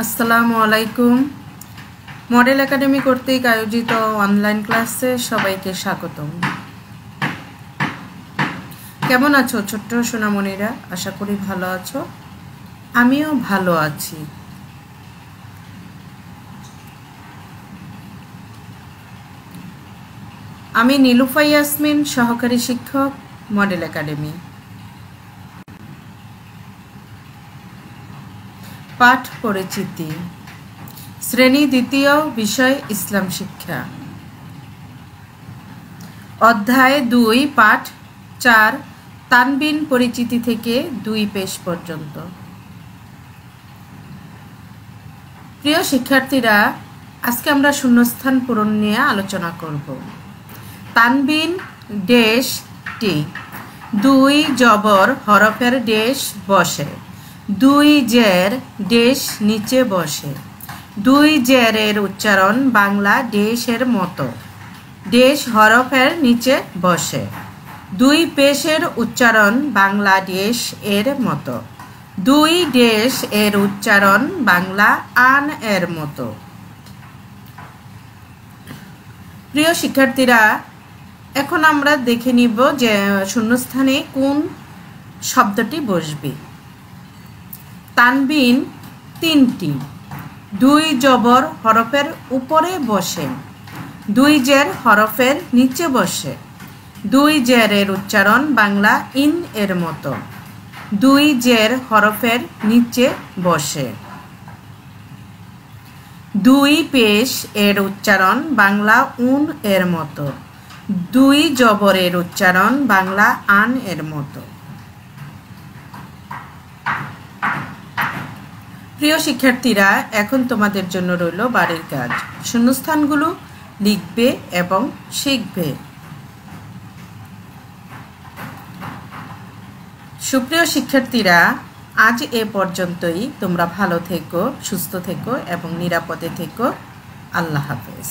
আসসালামু আলাইকুম। Model academy কর্তৃক আয়োজিত অনলাইন ক্লাসে সবাইকে স্বাগতম। কেমন আছো ছোট্ট সোনামণিরা? আশা করি ভালো আছো। আমিও ভালো আছি। আমি নীলুফা ইয়াসমিন, সহকারী শিক্ষক, মডেল একাডেমি। পাঠ পরিচিতি, শ্রেণী দ্বিতীয়, বিষয় ইসলাম শিক্ষা। অধ্যায় 2, পাঠ 4, তানবিন পরিচিতি থেকে 2 পেশ পর্যন্ত। প্রিয় শিক্ষার্থীরা, আজকে আমরা শূন্যস্থান পূরণ নিয়ে আলোচনা করব। তানবিন ড্যাশ টি, 2 জবর হরফের ড্যাশ বসে, 2 জের ড্যাশ নিচে বসে, 2 জেরের উচ্চারণ বাংলা ড্যাশের মতো, ড্যাশ হরফের নিচে বসে, 2 পেশের উচ্চারণ বাংলা ড্যাশ এর মতো, 2 ড্যাশ এর উচ্চারণ বাংলা আন এর মতো। প্রিয় শিক্ষার্থীরা, এখন আমরা দেখে নিব যে শূন্যস্থানে কোন শব্দটি বসবে। তানবিন 3টি, 2 জবর হরফের উপরে বসে, 2 জের হরফের নিচে বসে, 2 জেরের উচ্চারণ বাংলা ইন এর মতো, 2 জের হরফের নিচে বসে, 2 পেশ এর উচ্চারণ বাংলা উন এর মতো, 2 জবরের উচ্চারণ বাংলা আন এর মতো। প্রিয় শিক্ষার্থীরা, এখন তোমাদের জন্য রইল বাড়ির কাজ। শূন্যস্থানগুলো লিখবে এবং শিখবে। সুপ্রিয় শিক্ষার্থীরা, আজ এ পর্যন্তই। তোমরা ভালো থেকো, সুস্থ থেকো এবং নিরাপদে থেকো। আল্লাহ হাফেজ।